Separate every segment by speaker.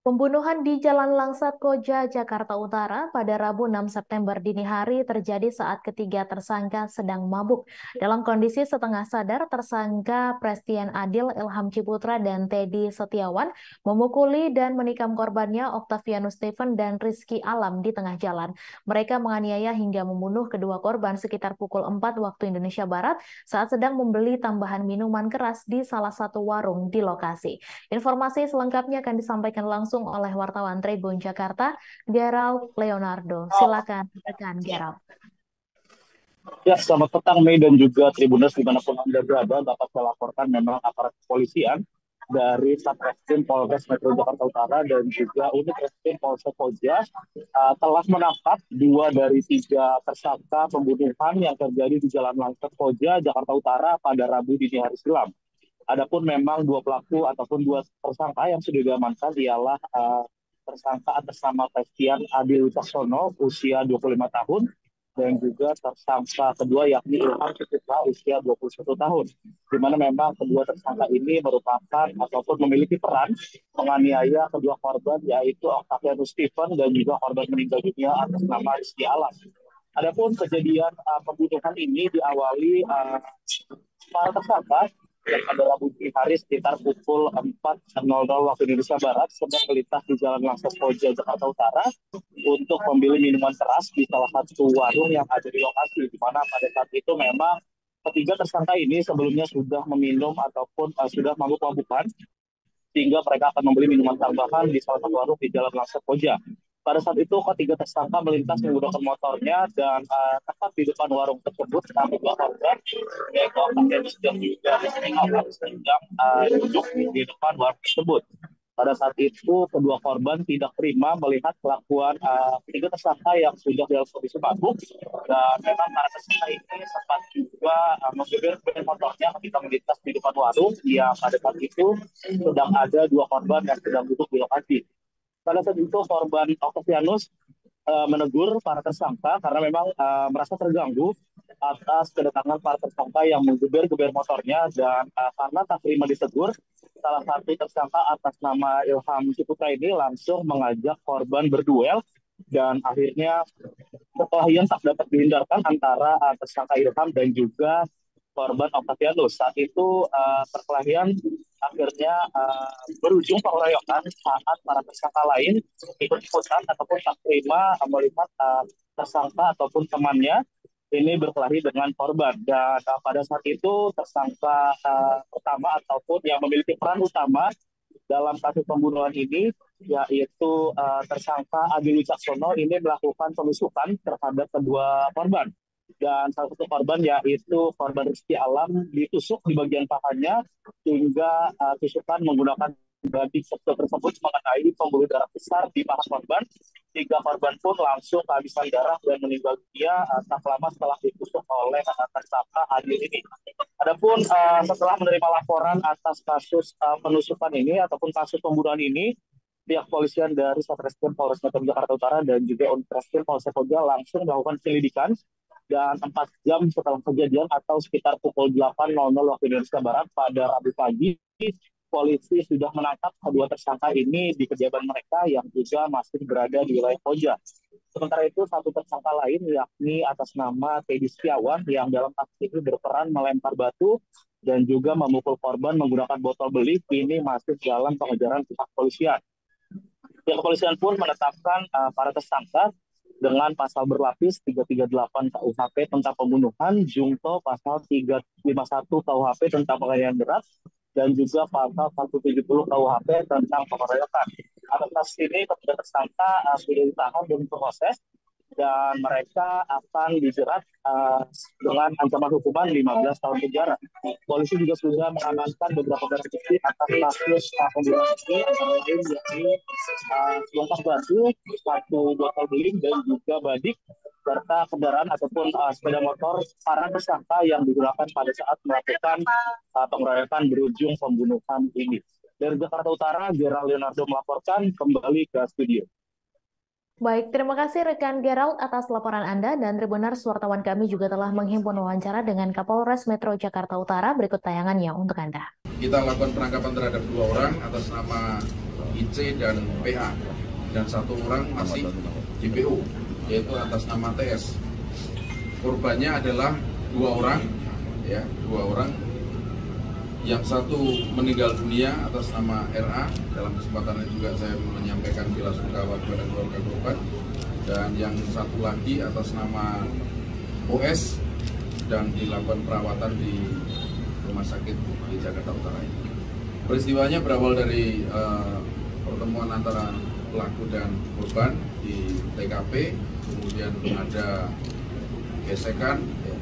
Speaker 1: Pembunuhan di Jalan Langsat Koja, Jakarta Utara pada Rabu 6 September dini hari terjadi saat ketiga tersangka sedang mabuk. Dalam kondisi setengah sadar, tersangka Prestian Adil, Ilham Ciputra, dan Teddy Setiawan memukuli dan menikam korbannya Octavianus Stephen dan Rizky Alam di tengah jalan. Mereka menganiaya hingga membunuh kedua korban sekitar pukul 4 waktu Indonesia Barat saat sedang membeli tambahan minuman keras di salah satu warung di lokasi. Informasi selengkapnya akan disampaikan langsung oleh wartawan Tribun Jakarta, Gerald Leonardo. Silakan, rekan Gerald.
Speaker 2: Ya, selamat petang Mei dan juga Tribuners dimanapun Anda berada. Dapat saya laporkan memang aparat kepolisian dari Satreskrim Polres Metro Jakarta Utara dan juga unit Reskrim Polsek Koja telah menangkap dua dari tiga tersangka pembunuhan yang terjadi di Jalan Langsat Koja, Jakarta Utara pada Rabu dini hari silam. Adapun memang dua pelaku ataupun dua tersangka yang sudah diamankan ialah tersangka atas nama Prestian Adil Wicaksono usia 25 tahun dan juga tersangka kedua yakni Ilham Ciputra usia 21 tahun. Di mana memang kedua tersangka ini merupakan ataupun memiliki peran menganiaya kedua korban yaitu Octavianus Stephen dan juga korban meninggal dunia atas nama Rizky Alam. Adapun kejadian pembunuhan ini diawali para tersangka yang pada Rabu dini hari sekitar pukul 4.00 waktu Indonesia Barat sedang melintas di Jalan Langsat Koja, Jakarta Utara untuk membeli minuman keras di salah satu warung yang ada di lokasi, di mana pada saat itu memang ketiga tersangka ini sebelumnya sudah meminum ataupun sudah mabuk-mabukan sehingga mereka akan membeli minuman tambahan di salah satu warung di Jalan Langsat Koja. Pada saat itu ketiga tersangka melintas menggunakan motornya dan tepat di depan warung tersebut kami korban yaitu Octavianus dan juga Rizky Alam sedang duduk di depan warung tersebut. Pada saat itu kedua korban tidak terima melihat kelakuan ketiga tersangka yang sudah dalam kondisi mabuk dan memang para tersangka ini sempat juga menggeber motornya ketika melintas di depan warung yang pada saat itu sedang ada dua korban yang sedang duduk di lokasi. Pada saat itu korban Octavianus menegur para tersangka karena memang merasa terganggu atas kedatangan para tersangka yang menggeber-geber motornya dan karena tak terima ditegur, salah satu tersangka atas nama Ilham Ciputra ini langsung mengajak korban berduel dan akhirnya perkelahian tak dapat dihindarkan antara tersangka Ilham dan juga korban Octavianus. Saat itu perkelahian akhirnya berujung pengeroyokan saat para tersangka lain ikut-ikutan ataupun tak terima melihat tersangka ataupun temannya ini berkelahi dengan korban. Dan pada saat itu tersangka pertama ataupun yang memiliki peran utama dalam kasus pembunuhan ini yaitu tersangka Adil Wicaksono ini melakukan penusukan terhadap kedua korban. Dan salah satu korban yaitu korban Rizky Alam ditusuk di bagian pahanya hingga tusukan menggunakan badik tersebut mengenai pembuluh darah besar di paha korban hingga korban pun langsung kehabisan darah dan meninggal dunia tak lama setelah ditusuk oleh tersangka Adil ini. Adapun setelah menerima laporan atas kasus penusukan ini ataupun kasus pembunuhan ini, pihak polisian dari Satreskrim Polres Metro Jakarta Utara dan juga unit Reskrim Polsek Koja langsung melakukan penyelidikan dan 4 jam setelah kejadian atau sekitar pukul 8.00 waktu Indonesia Barat pada Rabu pagi, polisi sudah menangkap kedua tersangka ini di kediaman mereka yang juga masih berada di wilayah Koja. Sementara itu satu tersangka lain yakni atas nama Teddy Setiawan yang dalam aksi ini berperan melempar batu dan juga memukul korban menggunakan botol belik ini masih dalam pengejaran pihak polisian. Pihak kepolisian pun menetapkan para tersangka dengan pasal berlapis 338 KUHP tentang pembunuhan, junto pasal 351 KUHP tentang penganiayaan berat, dan juga pasal 170 KUHP tentang pengeroyokan. Atas kasus ini ketiga tersangka sudah ditahan dan proses dan mereka akan dijerat dengan ancaman hukuman 15 tahun penjara. Polisi juga sudah mengamankan beberapa barang bukti atas kasus pembunuhan ini, antara lain yakni sebongkah batu, satu botol beling dan juga badik serta kendaraan ataupun sepeda motor para tersangka yang digunakan pada saat melakukan pengeroyokan berujung pembunuhan ini. Dari Jakarta Utara, Gerald Leonardo melaporkan kembali ke studio.
Speaker 1: Baik, terima kasih rekan Gerald atas laporan Anda dan Tribuners wartawan kami juga telah menghimpun wawancara dengan Kapolres Metro Jakarta Utara. Berikut tayangannya untuk Anda.
Speaker 3: Kita lakukan penangkapan terhadap 2 orang atas nama IC dan PA, dan 1 orang masih DPO, yaitu atas nama TS. Korbannya adalah 2 orang, ya, 2 orang. Yang 1 meninggal dunia atas nama RA. Dalam kesempatan ini juga saya menyampaikan bela sungkawa kepada keluarga korban. Dan yang 1 lagi atas nama OS dan dilakukan perawatan di rumah sakit di Jakarta Utara. Peristiwanya berawal dari pertemuan antara pelaku dan korban di TKP, kemudian ada gesekan, ya.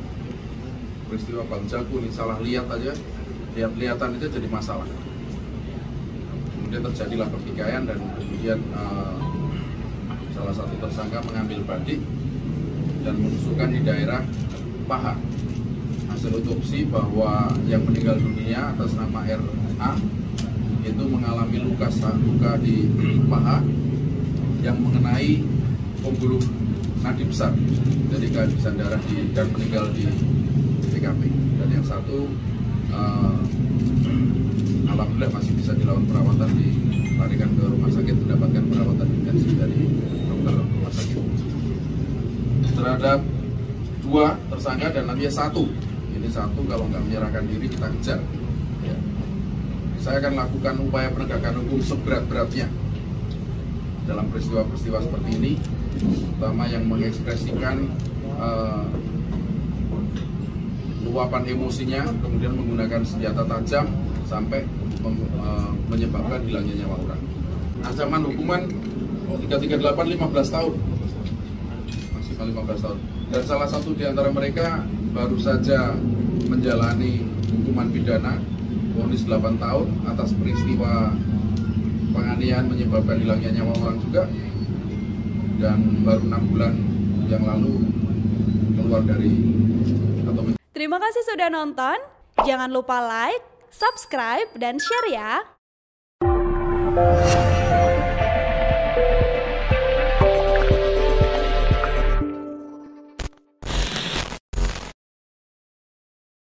Speaker 3: Peristiwa Bang Jago ini salah lihat aja, lihat-lihatan itu jadi masalah. Kemudian terjadilah pertikaian dan kemudian salah satu tersangka mengambil badik dan menusukkan di daerah paha. Hasil otopsi bahwa yang meninggal dunia atas nama RA itu mengalami luka di paha yang mengenai pembuluh nadi besar, jadi kehabisan darah dan meninggal di TKP. Dan yang 1 alhamdulillah masih bisa dilakukan perawatan, dilarikan ke rumah sakit mendapatkan perawatan intensif dari dokter rumah sakit. Terhadap 2 tersangka dan nanti 1, ini 1 kalau nggak menyerahkan diri kita kejar. Ya. Saya akan lakukan upaya penegakan hukum seberat-beratnya dalam peristiwa-peristiwa seperti ini, terutama yang mengekspresikan luapan emosinya, kemudian menggunakan senjata tajam sampai menyebabkan hilangnya nyawa orang. Ancaman hukuman 338 15 tahun, maksimal 15 tahun. Dan salah satu di antara mereka baru saja menjalani hukuman pidana, vonis 8 tahun atas peristiwa penganiayaan menyebabkan hilangnya nyawa orang juga, dan baru 6 bulan yang lalu keluar dari atau.
Speaker 4: Terima kasih sudah nonton. Jangan lupa like, subscribe, dan share ya.